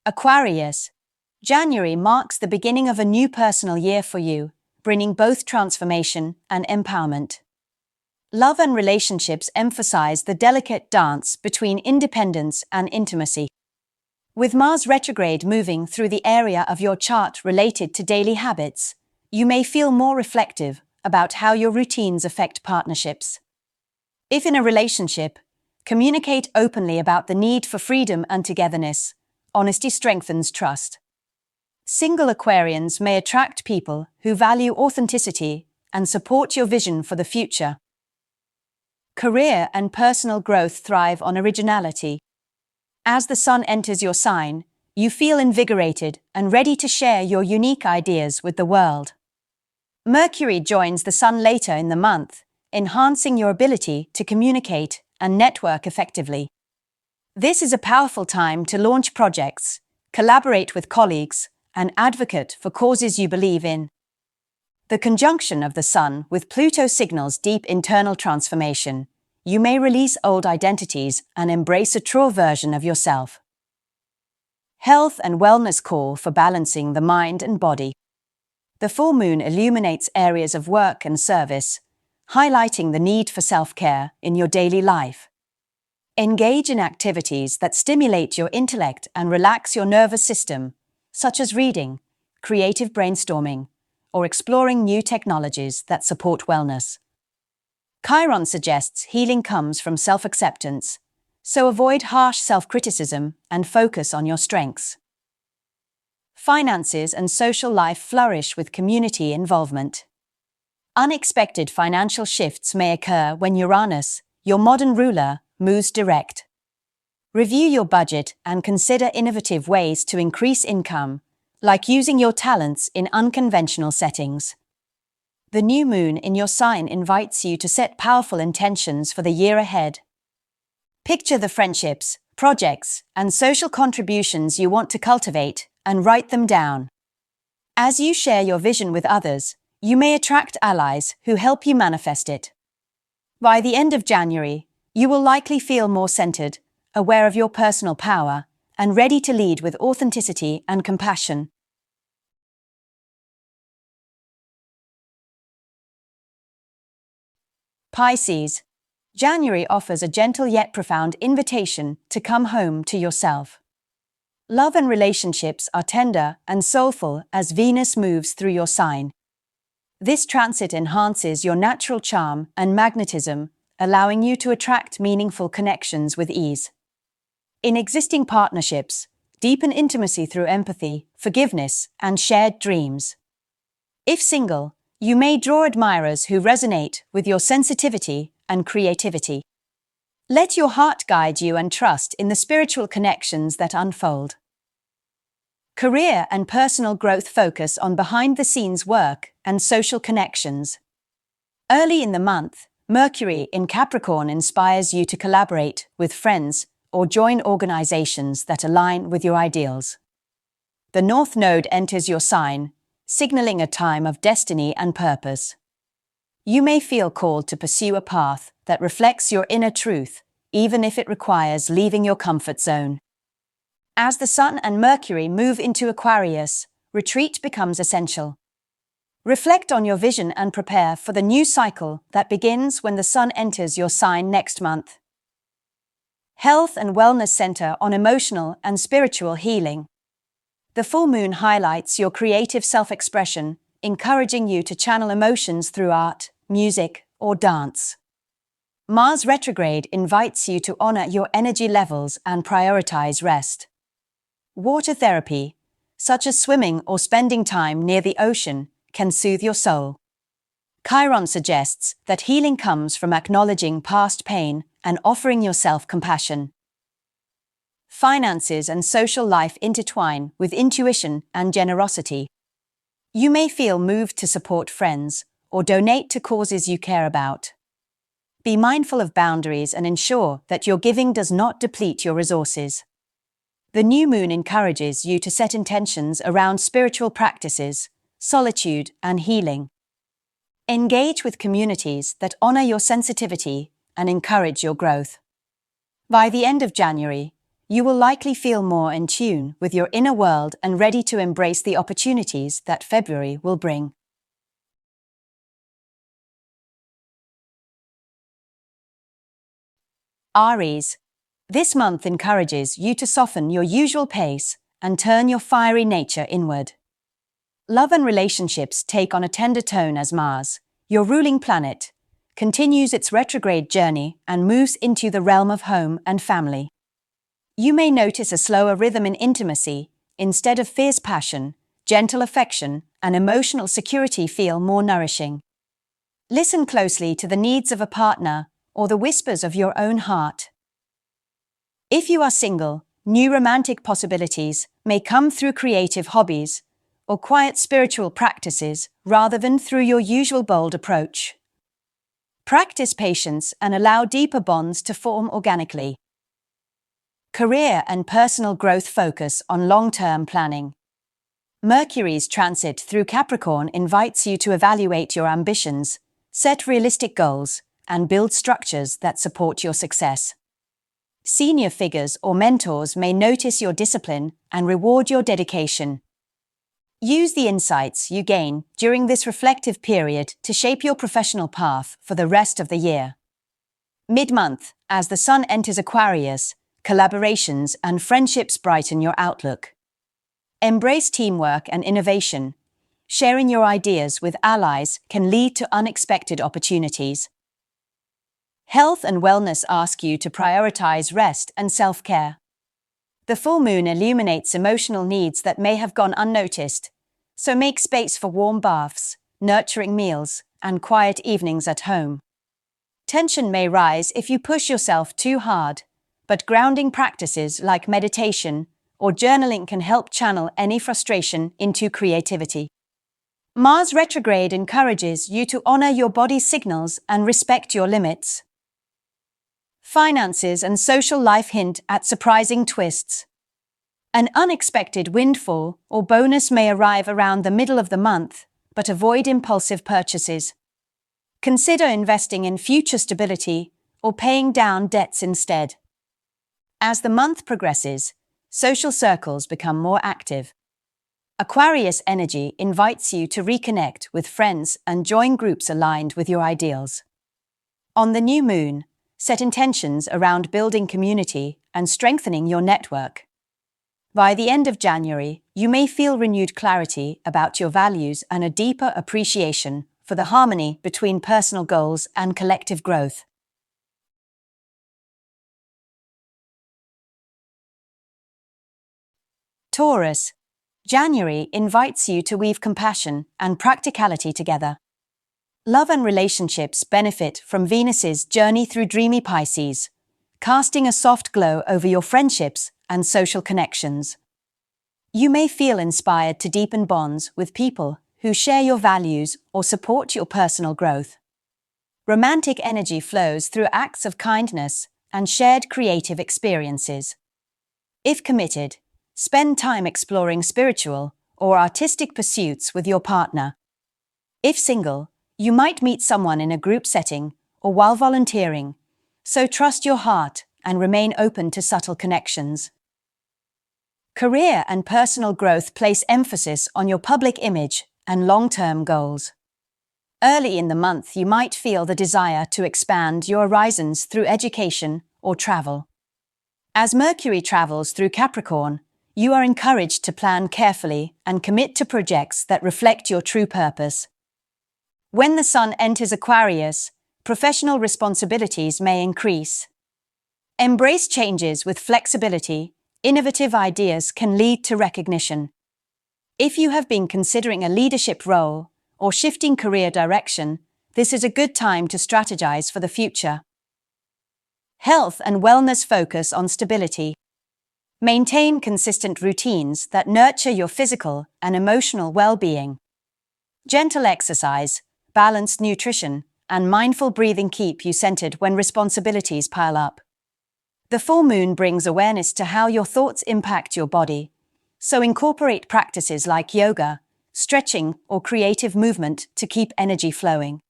Aquarius. January marks the beginning of a new personal year for you, bringing both transformation and empowerment. Love and relationships emphasize the delicate dance between independence and intimacy. With Mars retrograde moving through the area of your chart related to daily habits, you may feel more reflective about how your routines affect partnerships. If in a relationship, communicate openly about the need for freedom and togetherness. Honesty strengthens trust. Single Aquarians may attract people who value authenticity and support your vision for the future. Career and personal growth thrive on originality. As the sun enters your sign, you feel invigorated and ready to share your unique ideas with the world. Mercury joins the sun later in the month, enhancing your ability to communicate and network effectively. This is a powerful time to launch projects, collaborate with colleagues, and advocate for causes you believe in. The conjunction of the Sun with Pluto signals deep internal transformation. You may release old identities and embrace a true version of yourself. Health and wellness call for balancing the mind and body. The full moon illuminates areas of work and service, highlighting the need for self-care in your daily life. Engage in activities that stimulate your intellect and relax your nervous system, such as reading, creative brainstorming, or exploring new technologies that support wellness. Chiron suggests healing comes from self-acceptance, so avoid harsh self-criticism and focus on your strengths. Finances and social life flourish with community involvement. Unexpected financial shifts may occur when Uranus, your modern ruler, moves direct. Review your budget and consider innovative ways to increase income, like using your talents in unconventional settings. The new moon in your sign invites you to set powerful intentions for the year ahead. Picture the friendships, projects, and social contributions you want to cultivate and write them down. As you share your vision with others, you may attract allies who help you manifest it. By the end of January, you will likely feel more centered, aware of your personal power, and ready to lead with authenticity and compassion. Pisces. January offers a gentle yet profound invitation to come home to yourself. Love and relationships are tender and soulful as Venus moves through your sign. This transit enhances your natural charm and magnetism, allowing you to attract meaningful connections with ease. In existing partnerships, deepen intimacy through empathy, forgiveness, and shared dreams. If single, you may draw admirers who resonate with your sensitivity and creativity. Let your heart guide you and trust in the spiritual connections that unfold. Career and personal growth focus on behind-the-scenes work and social connections. Early in the month, Mercury in Capricorn inspires you to collaborate with friends or join organizations that align with your ideals. The North Node enters your sign, signaling a time of destiny and purpose. You may feel called to pursue a path that reflects your inner truth, even if it requires leaving your comfort zone. As the Sun and Mercury move into Aquarius, retreat becomes essential. Reflect on your vision and prepare for the new cycle that begins when the Sun enters your sign next month. Health and Wellness Center on emotional and spiritual healing. The full moon highlights your creative self-expression, encouraging you to channel emotions through art, music, or dance. Mars retrograde invites you to honor your energy levels and prioritize rest. Water therapy, such as swimming or spending time near the ocean, can soothe your soul. Chiron suggests that healing comes from acknowledging past pain and offering yourself compassion. Finances and social life intertwine with intuition and generosity. You may feel moved to support friends or donate to causes you care about. Be mindful of boundaries and ensure that your giving does not deplete your resources. The new moon encourages you to set intentions around spiritual practices, solitude, and healing. Engage with communities that honor your sensitivity and encourage your growth. By the end of January, you will likely feel more in tune with your inner world and ready to embrace the opportunities that February will bring. Aries. This month encourages you to soften your usual pace and turn your fiery nature inward. Love and relationships take on a tender tone as Mars, your ruling planet, continues its retrograde journey and moves into the realm of home and family. You may notice a slower rhythm in intimacy. Instead of fierce passion, gentle affection and emotional security feel more nourishing. Listen closely to the needs of a partner or the whispers of your own heart. If you are single, new romantic possibilities may come through creative hobbies or quiet spiritual practices rather than through your usual bold approach. Practice patience and allow deeper bonds to form organically. Career and personal growth focus on long-term planning. Mercury's transit through Capricorn invites you to evaluate your ambitions, set realistic goals, and build structures that support your success. Senior figures or mentors may notice your discipline and reward your dedication. Use the insights you gain during this reflective period to shape your professional path for the rest of the year. Mid-month, as the Sun enters Aquarius, collaborations and friendships brighten your outlook. Embrace teamwork and innovation. Sharing your ideas with allies can lead to unexpected opportunities. Health and wellness ask you to prioritize rest and self-care. The full moon illuminates emotional needs that may have gone unnoticed, so make space for warm baths, nurturing meals, and quiet evenings at home. Tension may rise if you push yourself too hard, but grounding practices like meditation or journaling can help channel any frustration into creativity. Mars retrograde encourages you to honor your body's signals and respect your limits. Finances and social life hint at surprising twists. An unexpected windfall or bonus may arrive around the middle of the month, but avoid impulsive purchases. Consider investing in future stability or paying down debts instead. As the month progresses, social circles become more active. Aquarius energy invites you to reconnect with friends and join groups aligned with your ideals. On the new moon, set intentions around building community and strengthening your network. By the end of January, you may feel renewed clarity about your values and a deeper appreciation for the harmony between personal goals and collective growth. Taurus. January invites you to weave compassion and practicality together. Love and relationships benefit from Venus's journey through dreamy Pisces, casting a soft glow over your friendships and social connections. You may feel inspired to deepen bonds with people who share your values or support your personal growth. Romantic energy flows through acts of kindness and shared creative experiences. If committed, spend time exploring spiritual or artistic pursuits with your partner. If single, you might meet someone in a group setting or while volunteering, so trust your heart and remain open to subtle connections. Career and personal growth place emphasis on your public image and long-term goals. Early in the month, you might feel the desire to expand your horizons through education or travel. As Mercury travels through Capricorn, you are encouraged to plan carefully and commit to projects that reflect your true purpose. When the Sun enters Aquarius, professional responsibilities may increase. Embrace changes with flexibility. Innovative ideas can lead to recognition. If you have been considering a leadership role or shifting career direction, this is a good time to strategize for the future. Health and wellness focus on stability. Maintain consistent routines that nurture your physical and emotional well-being. Gentle exercise, balanced nutrition, and mindful breathing keep you centered when responsibilities pile up. The full moon brings awareness to how your thoughts impact your body, so incorporate practices like yoga, stretching, or creative movement to keep energy flowing.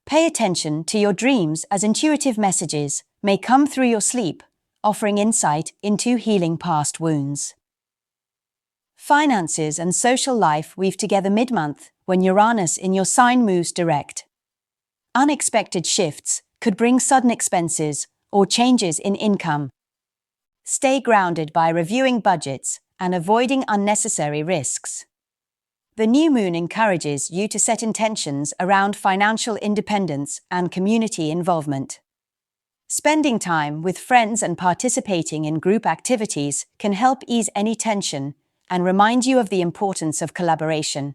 Pay attention to your dreams as intuitive messages may come through your sleep, offering insight into healing past wounds. Finances and social life weave together mid-month when Uranus in your sign moves direct. Unexpected shifts could bring sudden expenses or changes in income. Stay grounded by reviewing budgets and avoiding unnecessary risks. The new moon encourages you to set intentions around financial independence and community involvement. Spending time with friends and participating in group activities can help ease any tension and remind you of the importance of collaboration.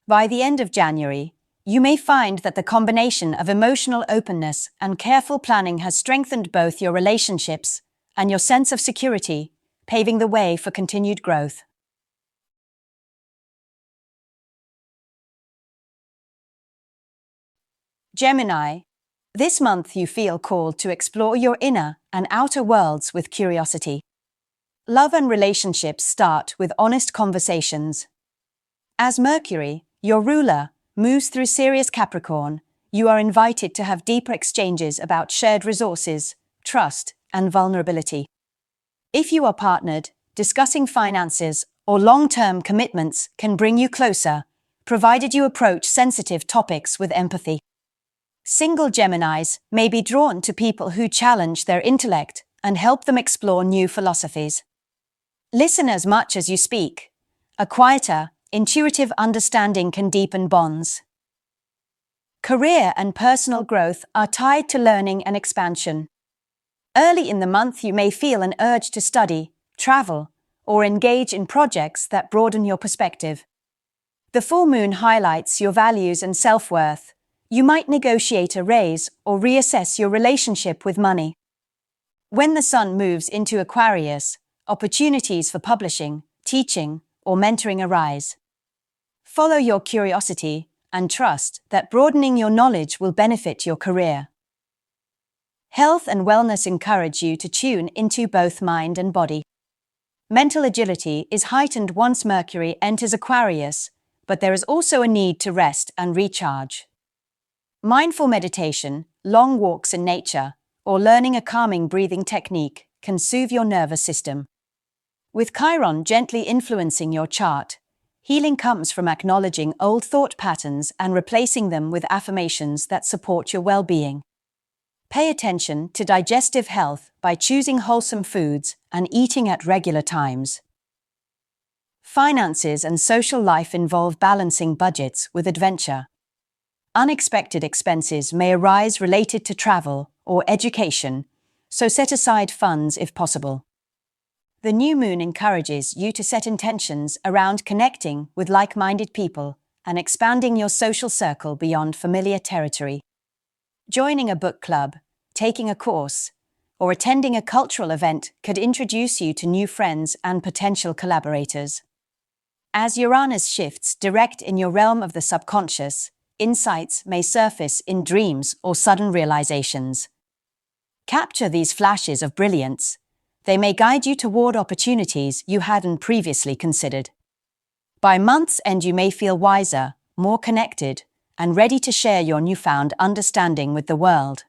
By the end of January, you may find that the combination of emotional openness and careful planning has strengthened both your relationships and your sense of security, paving the way for continued growth. Gemini, this month you feel called to explore your inner and outer worlds with curiosity. Love and relationships start with honest conversations. As Mercury, your ruler, moves through Sirius Capricorn, you are invited to have deeper exchanges about shared resources, trust, and vulnerability. If you are partnered, discussing finances or long-term commitments can bring you closer, provided you approach sensitive topics with empathy. Single Geminis may be drawn to people who challenge their intellect and help them explore new philosophies. Listen as much as you speak. A quieter, intuitive understanding can deepen bonds. Career and personal growth are tied to learning and expansion. Early in the month, you may feel an urge to study, travel, or engage in projects that broaden your perspective. The full moon highlights your values and self-worth. You might negotiate a raise or reassess your relationship with money. When the sun moves into Aquarius, opportunities for publishing, teaching, or mentoring arise. Follow your curiosity and trust that broadening your knowledge will benefit your career. Health and wellness encourage you to tune into both mind and body. Mental agility is heightened once Mercury enters Aquarius, but there is also a need to rest and recharge. Mindful meditation, long walks in nature, or learning a calming breathing technique can soothe your nervous system. With Chiron gently influencing your chart, healing comes from acknowledging old thought patterns and replacing them with affirmations that support your well-being. Pay attention to digestive health by choosing wholesome foods and eating at regular times. Finances and social life involve balancing budgets with adventure. Unexpected expenses may arise related to travel or education, so set aside funds if possible. The new moon encourages you to set intentions around connecting with like-minded people and expanding your social circle beyond familiar territory. Joining a book club, taking a course, or attending a cultural event could introduce you to new friends and potential collaborators. As Uranus shifts direct in your realm of the subconscious, insights may surface in dreams or sudden realizations. Capture these flashes of brilliance. They may guide you toward opportunities you hadn't previously considered. By month's end, you may feel wiser, more connected, and ready to share your newfound understanding with the world.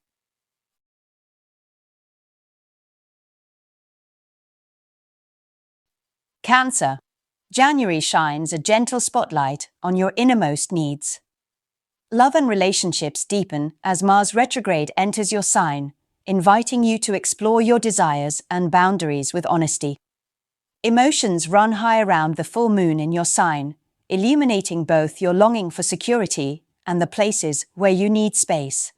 Cancer. January shines a gentle spotlight on your innermost needs. Love and relationships deepen as Mars retrograde enters your sign, inviting you to explore your desires and boundaries with honesty. Emotions run high around the full moon in your sign, illuminating both your longing for security and the places where you need space.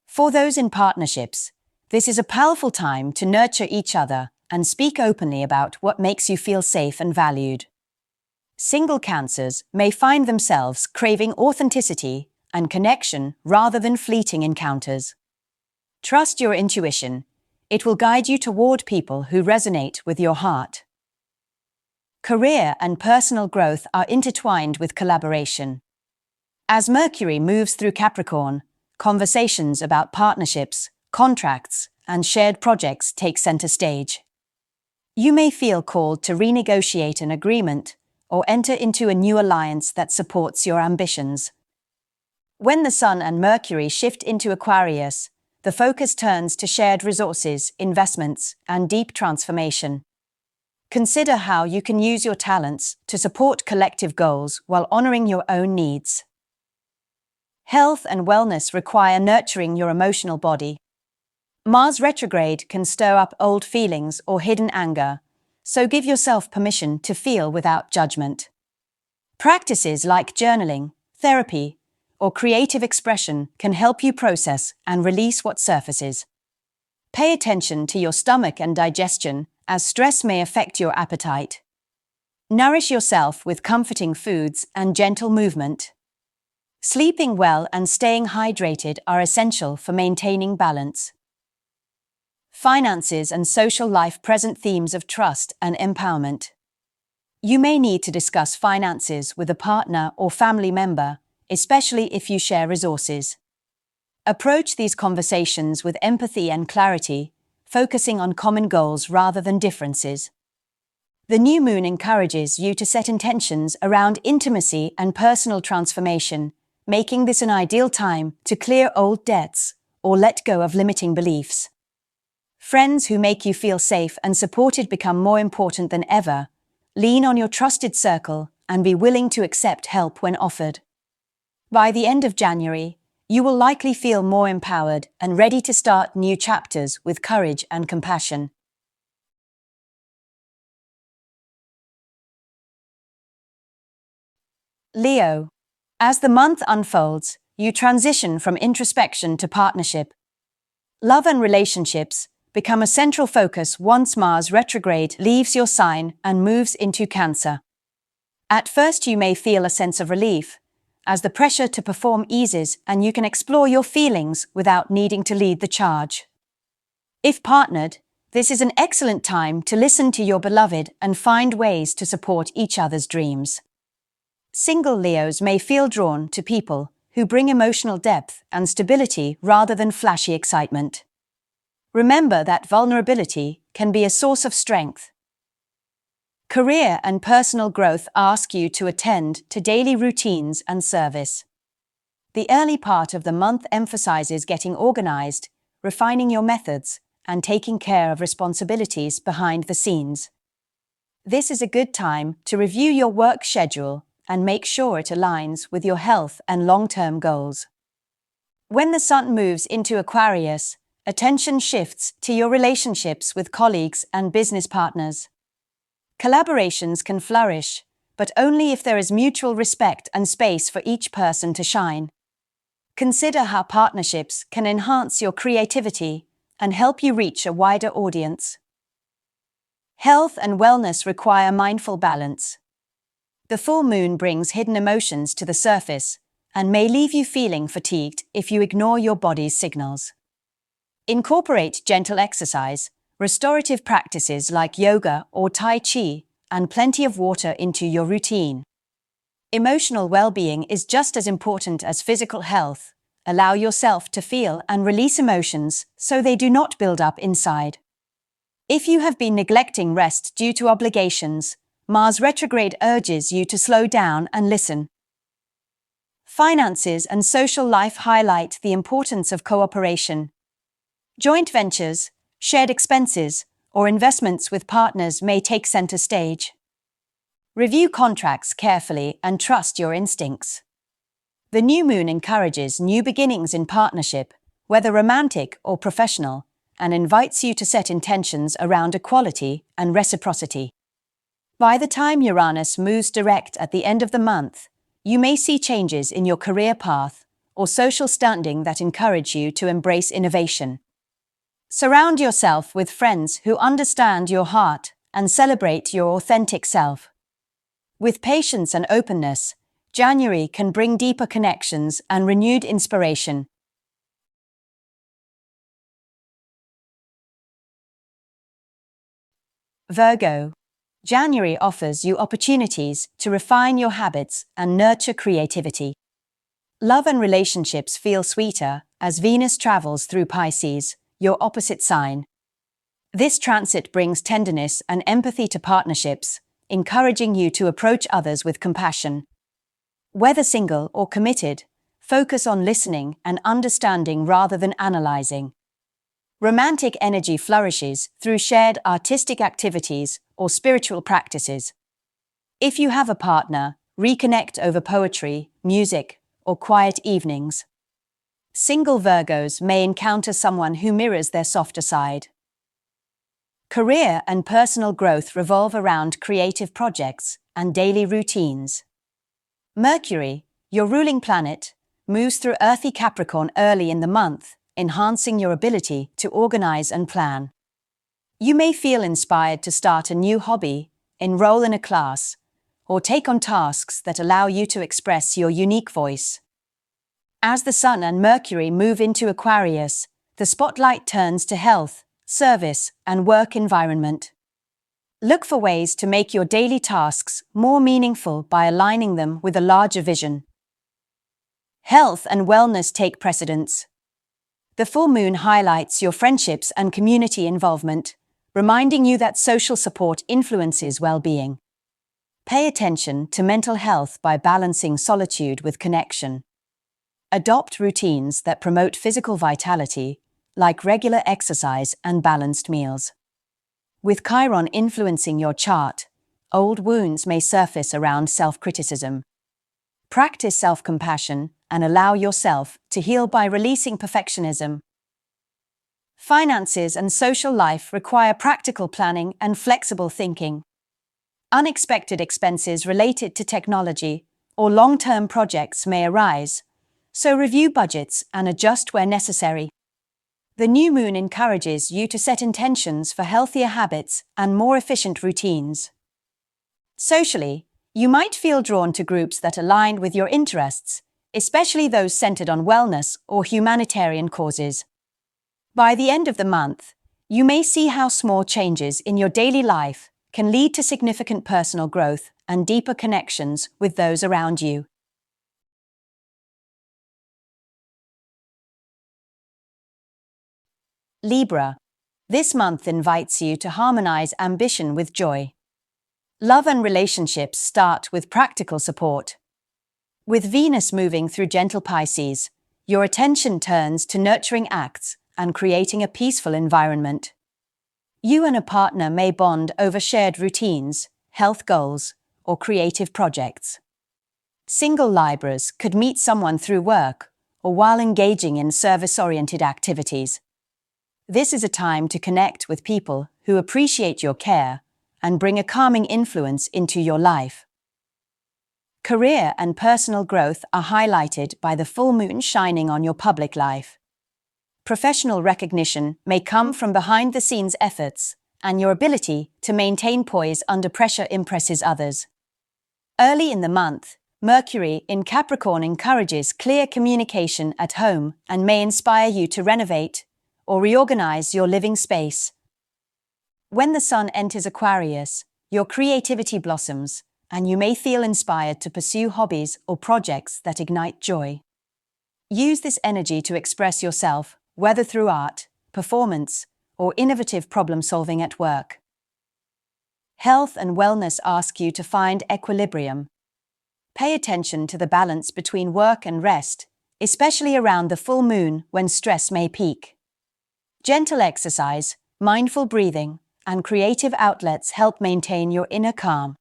For those in partnerships, this is a powerful time to nurture each other and speak openly about what makes you feel safe and valued. Single Cancers may find themselves craving authenticity and connection rather than fleeting encounters. Trust your intuition. It will guide you toward people who resonate with your heart. Career and personal growth are intertwined with collaboration. As Mercury moves through Capricorn, conversations about partnerships, contracts, and shared projects take center stage. You may feel called to renegotiate an agreement or enter into a new alliance that supports your ambitions. When the Sun and Mercury shift into Aquarius, the focus turns to shared resources, investments, and deep transformation. Consider how you can use your talents to support collective goals while honoring your own needs. Health and wellness require nurturing your emotional body. Mars retrograde can stir up old feelings or hidden anger, so give yourself permission to feel without judgment. Practices like journaling, therapy, or creative expression can help you process and release what surfaces. Pay attention to your stomach and digestion, as stress may affect your appetite. Nourish yourself with comforting foods and gentle movement. Sleeping well and staying hydrated are essential for maintaining balance. Finances and social life present themes of trust and empowerment. You may need to discuss finances with a partner or family member, especially if you share resources. Approach these conversations with empathy and clarity, focusing on common goals rather than differences. The new moon encourages you to set intentions around intimacy and personal transformation, making this an ideal time to clear old debts or let go of limiting beliefs. Friends who make you feel safe and supported become more important than ever. Lean on your trusted circle and be willing to accept help when offered. By the end of January, you will likely feel more empowered and ready to start new chapters with courage and compassion. Leo. As the month unfolds, you transition from introspection to partnership. Love and relationships become a central focus once Mars retrograde leaves your sign and moves into Cancer. At first you may feel a sense of relief, as the pressure to perform eases and you can explore your feelings without needing to lead the charge. If partnered, this is an excellent time to listen to your beloved and find ways to support each other's dreams. Single Leos may feel drawn to people who bring emotional depth and stability rather than flashy excitement. Remember that vulnerability can be a source of strength. Career and personal growth ask you to attend to daily routines and service. The early part of the month emphasizes getting organized, refining your methods, and taking care of responsibilities behind the scenes. This is a good time to review your work schedule and make sure it aligns with your health and long-term goals. When the Sun moves into Aquarius, attention shifts to your relationships with colleagues and business partners. Collaborations can flourish, but only if there is mutual respect and space for each person to shine. Consider how partnerships can enhance your creativity and help you reach a wider audience. Health and wellness require mindful balance. The full moon brings hidden emotions to the surface and may leave you feeling fatigued if you ignore your body's signals. Incorporate gentle exercise, restorative practices like yoga or Tai Chi, and plenty of water into your routine. Emotional well-being is just as important as physical health. Allow yourself to feel and release emotions so they do not build up inside. If you have been neglecting rest due to obligations, Mars retrograde urges you to slow down and listen. Finances and social life highlight the importance of cooperation. Joint ventures, shared expenses, or investments with partners may take center stage. Review contracts carefully and trust your instincts. The new moon encourages new beginnings in partnership, whether romantic or professional, and invites you to set intentions around equality and reciprocity. By the time Uranus moves direct at the end of the month, you may see changes in your career path or social standing that encourage you to embrace innovation. Surround yourself with friends who understand your heart and celebrate your authentic self. With patience and openness, January can bring deeper connections and renewed inspiration. Virgo. January offers you opportunities to refine your habits and nurture creativity. Love and relationships feel sweeter as Venus travels through Pisces, your opposite sign. This transit brings tenderness and empathy to partnerships, encouraging you to approach others with compassion. Whether single or committed, focus on listening and understanding rather than analyzing. Romantic energy flourishes through shared artistic activities or spiritual practices. If you have a partner, reconnect over poetry, music, or quiet evenings. Single Virgos may encounter someone who mirrors their softer side. Career and personal growth revolve around creative projects and daily routines. Mercury, your ruling planet, moves through earthy Capricorn early in the month, enhancing your ability to organize and plan. You may feel inspired to start a new hobby, enroll in a class, or take on tasks that allow you to express your unique voice. As the Sun and Mercury move into Aquarius, the spotlight turns to health, service, and work environment. Look for ways to make your daily tasks more meaningful by aligning them with a larger vision. Health and wellness take precedence. The full moon highlights your friendships and community involvement, reminding you that social support influences well-being. Pay attention to mental health by balancing solitude with connection. Adopt routines that promote physical vitality, like regular exercise and balanced meals. With Chiron influencing your chart, old wounds may surface around self-criticism. Practice self-compassion and allow yourself to heal by releasing perfectionism. Finances and social life require practical planning and flexible thinking. Unexpected expenses related to technology or long-term projects may arise, so review budgets and adjust where necessary. The new moon encourages you to set intentions for healthier habits and more efficient routines. Socially, you might feel drawn to groups that align with your interests, especially those centered on wellness or humanitarian causes. By the end of the month, you may see how small changes in your daily life can lead to significant personal growth and deeper connections with those around you. Libra. This month invites you to harmonize ambition with joy. Love and relationships start with practical support. With Venus moving through gentle Pisces, your attention turns to nurturing acts and creating a peaceful environment. You and a partner may bond over shared routines, health goals, or creative projects. Single Libras could meet someone through work or while engaging in service-oriented activities. This is a time to connect with people who appreciate your care and bring a calming influence into your life. Career and personal growth are highlighted by the full moon shining on your public life. Professional recognition may come from behind-the-scenes efforts, and your ability to maintain poise under pressure impresses others. Early in the month, Mercury in Capricorn encourages clear communication at home and may inspire you to renovate or reorganize your living space. When the Sun enters Aquarius, your creativity blossoms, and you may feel inspired to pursue hobbies or projects that ignite joy. Use this energy to express yourself, whether through art, performance, or innovative problem-solving at work. Health and wellness ask you to find equilibrium. Pay attention to the balance between work and rest, especially around the full moon when stress may peak. Gentle exercise, mindful breathing, and creative outlets help maintain your inner calm.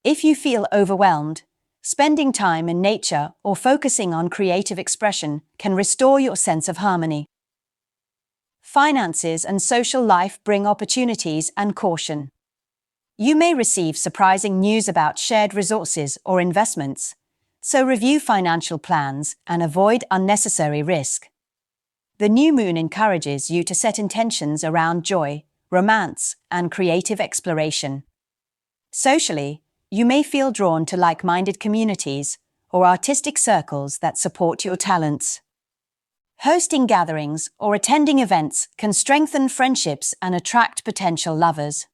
If you feel overwhelmed, spending time in nature or focusing on creative expression can restore your sense of harmony. Finances and social life bring opportunities and caution. You may receive surprising news about shared resources or investments, so review financial plans and avoid unnecessary risk. The new moon encourages you to set intentions around joy, romance, and creative exploration. Socially, you may feel drawn to like-minded communities or artistic circles that support your talents. Hosting gatherings or attending events can strengthen friendships and attract potential lovers.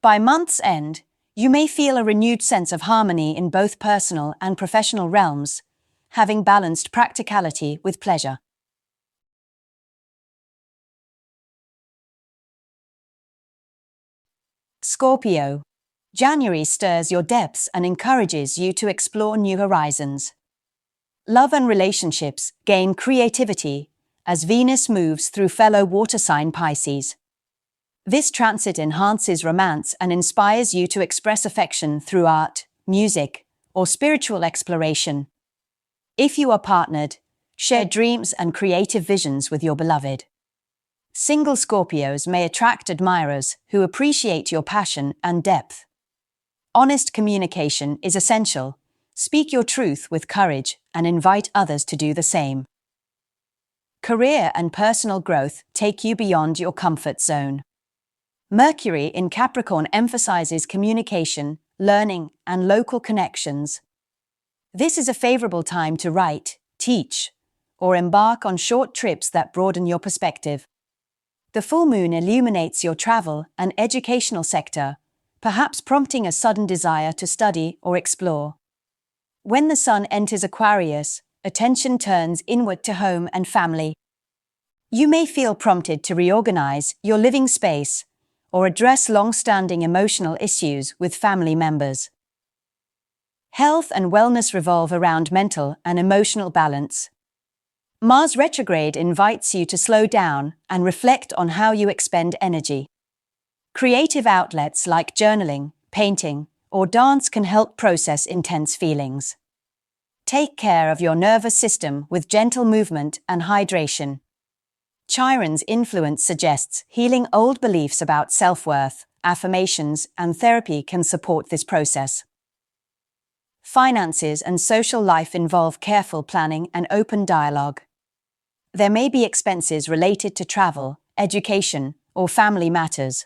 By month's end, you may feel a renewed sense of harmony in both personal and professional realms, having balanced practicality with pleasure. Scorpio. January stirs your depths and encourages you to explore new horizons. Love and relationships gain creativity, as Venus moves through fellow water sign Pisces. This transit enhances romance and inspires you to express affection through art, music, or spiritual exploration. If you are partnered, share dreams and creative visions with your beloved. Single Scorpios may attract admirers who appreciate your passion and depth. Honest communication is essential. Speak your truth with courage and invite others to do the same. Career and personal growth take you beyond your comfort zone. Mercury in Capricorn emphasizes communication, learning, and local connections. This is a favorable time to write, teach, or embark on short trips that broaden your perspective. The full moon illuminates your travel and educational sector, perhaps prompting a sudden desire to study or explore. When the sun enters Aquarius, attention turns inward to home and family. You may feel prompted to reorganize your living space or address long-standing emotional issues with family members. Health and wellness revolve around mental and emotional balance. Mars retrograde invites you to slow down and reflect on how you expend energy. Creative outlets like journaling, painting, or dance can help process intense feelings. Take care of your nervous system with gentle movement and hydration. Chiron's influence suggests healing old beliefs about self-worth, affirmations, and therapy can support this process. Finances and social life involve careful planning and open dialogue. There may be expenses related to travel, education, or family matters.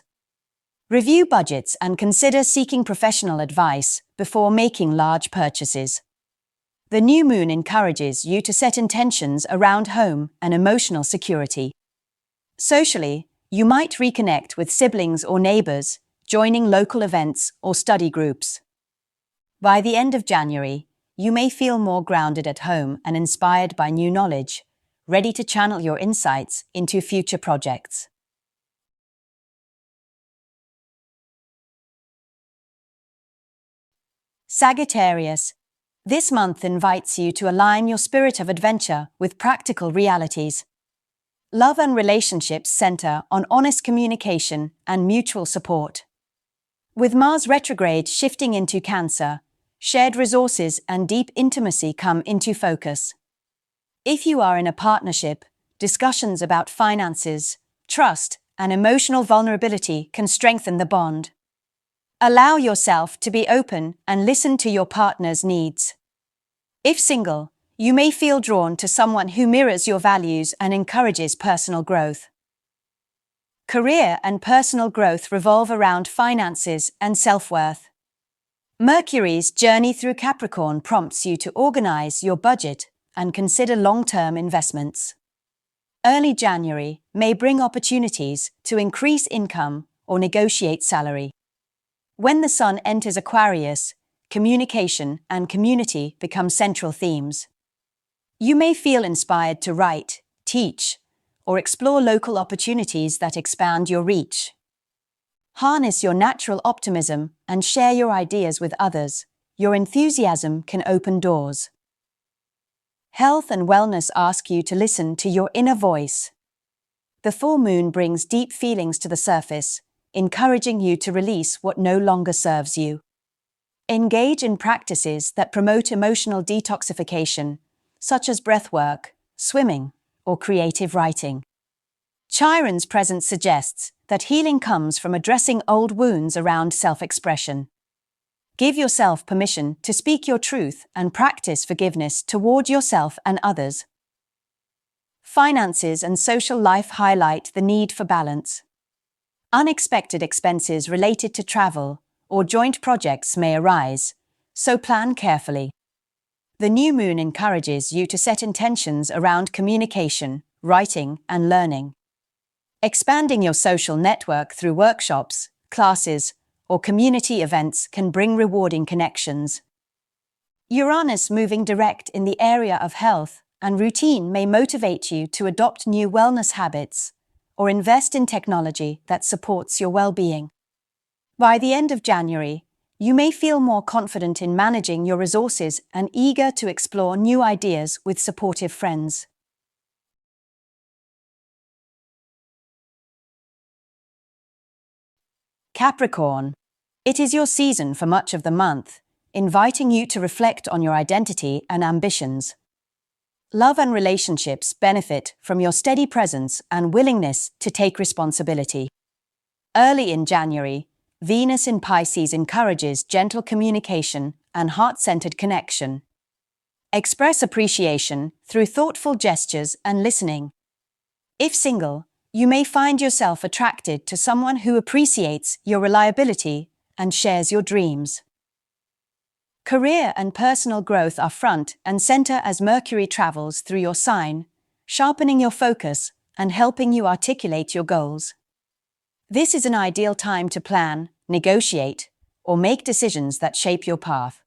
Review budgets and consider seeking professional advice before making large purchases. The new moon encourages you to set intentions around home and emotional security. Socially, you might reconnect with siblings or neighbors, joining local events or study groups. By the end of January, you may feel more grounded at home and inspired by new knowledge, ready to channel your insights into future projects. Sagittarius. This month invites you to align your spirit of adventure with practical realities. Love and relationships center on honest communication and mutual support. With Mars retrograde shifting into Cancer, shared resources and deep intimacy come into focus. If you are in a partnership, discussions about finances, trust, and emotional vulnerability can strengthen the bond. Allow yourself to be open and listen to your partner's needs. If single, you may feel drawn to someone who mirrors your values and encourages personal growth. Career and personal growth revolve around finances and self-worth. Mercury's journey through Capricorn prompts you to organize your budget and consider long-term investments. Early January may bring opportunities to increase income or negotiate salary. When the sun enters Aquarius, communication and community become central themes. You may feel inspired to write, teach, or explore local opportunities that expand your reach. Harness your natural optimism and share your ideas with others. Your enthusiasm can open doors. Health and wellness ask you to listen to your inner voice. The full moon brings deep feelings to the surface, encouraging you to release what no longer serves you. Engage in practices that promote emotional detoxification, such as breathwork, swimming, or creative writing. Chiron's presence suggests that healing comes from addressing old wounds around self-expression. Give yourself permission to speak your truth and practice forgiveness toward yourself and others. Finances and social life highlight the need for balance. Unexpected expenses related to travel or joint projects may arise, so plan carefully. The new moon encourages you to set intentions around communication, writing, and learning. Expanding your social network through workshops, classes, or community events can bring rewarding connections. Uranus moving direct in the area of health and routine may motivate you to adopt new wellness habits or invest in technology that supports your well-being. By the end of January, you may feel more confident in managing your resources and eager to explore new ideas with supportive friends. Capricorn. It is your season for much of the month, inviting you to reflect on your identity and ambitions. Love and relationships benefit from your steady presence and willingness to take responsibility. Early in January, Venus in Pisces encourages gentle communication and heart-centered connection. Express appreciation through thoughtful gestures and listening. If single, you may find yourself attracted to someone who appreciates your reliability and shares your dreams. Career and personal growth are front and center as Mercury travels through your sign, sharpening your focus and helping you articulate your goals. This is an ideal time to plan, negotiate, or make decisions that shape your path.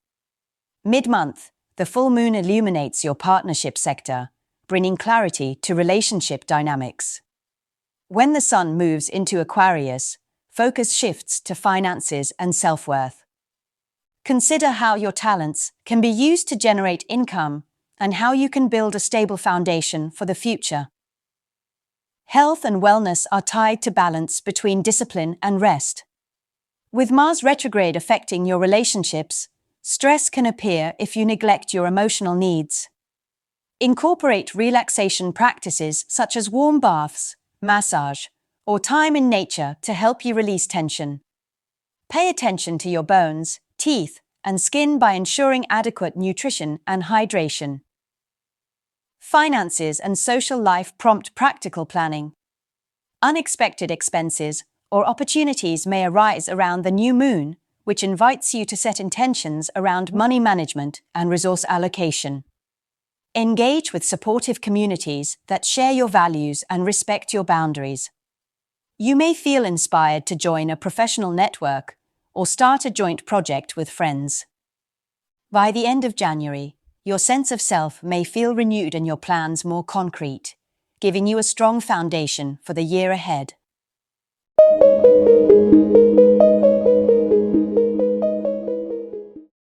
Mid-month, the full moon illuminates your partnership sector, bringing clarity to relationship dynamics. When the sun moves into Aquarius, focus shifts to finances and self-worth. Consider how your talents can be used to generate income and how you can build a stable foundation for the future. Health and wellness are tied to balance between discipline and rest. With Mars retrograde affecting your relationships, stress can appear if you neglect your emotional needs. Incorporate relaxation practices such as warm baths, massage, or time in nature to help you release tension. Pay attention to your bones, teeth, and skin by ensuring adequate nutrition and hydration. Finances and social life prompt practical planning. Unexpected expenses or opportunities may arise around the new moon, which invites you to set intentions around money management and resource allocation. Engage with supportive communities that share your values and respect your boundaries. You may feel inspired to join a professional network or start a joint project with friends. By the end of January, your sense of self may feel renewed and your plans more concrete, giving you a strong foundation for the year ahead.